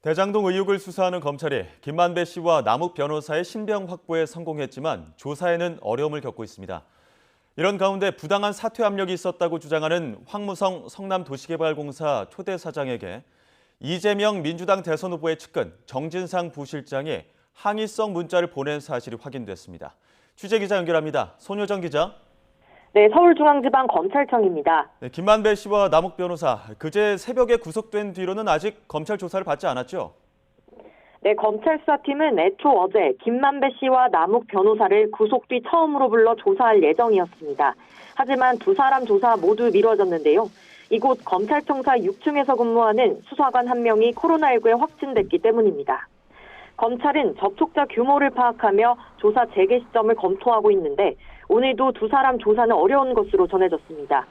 대장동 의혹을 수사하는 검찰이 김만배 씨와 남욱 변호사의 신병 확보에 성공했지만 조사에는 어려움을 겪고 있습니다. 이런 가운데 부당한 사퇴 압력이 있었다고 주장하는 황무성 성남도시개발공사 초대 사장에게 이재명 민주당 대선 후보의 측근 정진상 부실장이 항의성 문자를 보낸 사실이 확인됐습니다. 취재기자 연결합니다. 손효정 기자. 네, 서울중앙지방검찰청입니다. 네, 김만배 씨와 남욱 변호사, 그제 새벽에 구속된 뒤로는 아직 검찰 조사를 받지 않았죠? 네, 검찰 수사팀은 애초 어제 김만배 씨와 남욱 변호사를 구속 뒤 처음으로 불러 조사할 예정이었습니다. 하지만 두 사람 조사 모두 미뤄졌는데요. 이곳 검찰청사 6층에서 근무하는 수사관 한 명이 코로나19에 확진됐기 때문입니다. 검찰은 접촉자 규모를 파악하며 조사 재개 시점을 검토하고 있는데 오늘도 두 사람 조사는 어려운 것으로 전해졌습니다.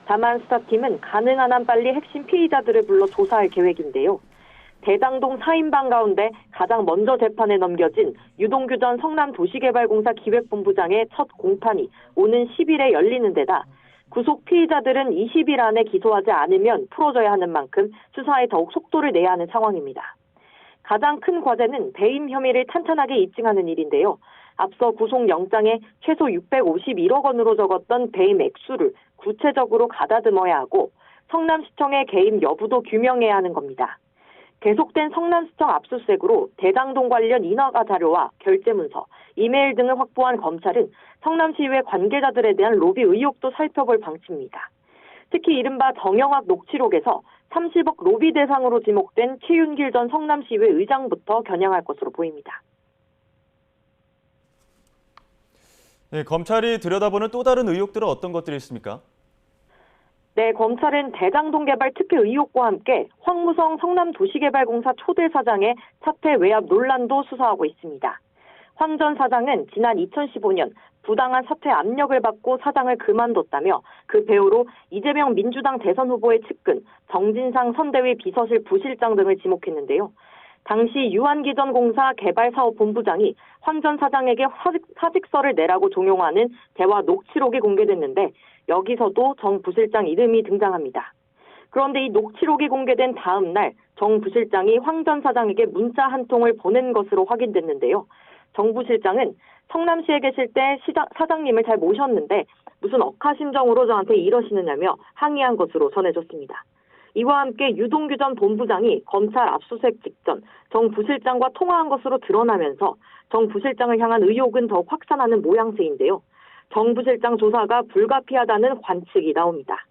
다만 수사팀은 가능한 한 빨리 핵심 피의자들을 불러 조사할 계획인데요. 대장동 4인방 가운데 가장 먼저 재판에 넘겨진 유동규 전 성남도시개발공사 기획본부장의 첫 공판이 오는 10일에 열리는 데다 구속 피의자들은 20일 안에 기소하지 않으면 풀어줘야 하는 만큼 수사에 더욱 속도를 내야 하는 상황입니다. 가장 큰 과제는 배임 혐의를 탄탄하게 입증하는 일인데요. 앞서 구속영장에 최소 651억 원으로 적었던 배임 액수를 구체적으로 가다듬어야 하고 성남시청의 개입 여부도 규명해야 하는 겁니다. 계속된 성남시청 압수수색으로 대장동 관련 인허가 자료와 결제문서, 이메일 등을 확보한 검찰은 성남시의회 관계자들에 대한 로비 의혹도 살펴볼 방침입니다. 특히 이른바 정영학 녹취록에서 30억 로비 대상으로 지목된 최윤길 전 성남시의회 의장부터 겨냥할 것으로 보입니다. 네, 검찰이 들여다보는 또 다른 의혹들은 어떤 것들이 있습니까? 네, 검찰은 대장동 개발 특혜 의혹과 함께 황무성 성남도시개발공사 초대 사장의 사퇴 외압 논란도 수사하고 있습니다. 황 전 사장은 지난 2015년 부당한 사퇴 압력을 받고 사장을 그만뒀다며 그 배우로 이재명 민주당 대선 후보의 측근 정진상 선대위 비서실 부실장 등을 지목했는데요. 당시 유한기전공사 개발사업본부장이 황 전 사장에게 사직서를 내라고 종용하는 대화 녹취록이 공개됐는데 여기서도 정 부실장 이름이 등장합니다. 그런데 이 녹취록이 공개된 다음 날 정 부실장이 황 전 사장에게 문자 한 통을 보낸 것으로 확인됐는데요. 정 부실장은 성남시에 계실 때 사장님을 잘 모셨는데 무슨 억하심정으로 저한테 이러시느냐며 항의한 것으로 전해졌습니다. 이와 함께 유동규 전 본부장이 검찰 압수수색 직전 정 부실장과 통화한 것으로 드러나면서 정 부실장을 향한 의혹은 더욱 확산하는 모양새인데요. 정 부실장 조사가 불가피하다는 관측이 나옵니다.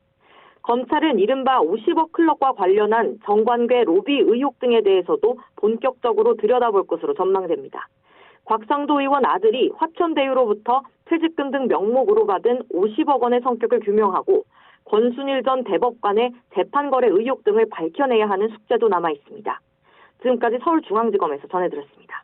검찰은 이른바 50억 클럽과 관련한 정관계 로비 의혹 등에 대해서도 본격적으로 들여다볼 것으로 전망됩니다. 곽상도 의원 아들이 화천대유로부터 퇴직금 등 명목으로 받은 50억 원의 성격을 규명하고 권순일 전 대법관의 재판거래 의혹 등을 밝혀내야 하는 숙제도 남아 있습니다. 지금까지 서울중앙지검에서 전해드렸습니다.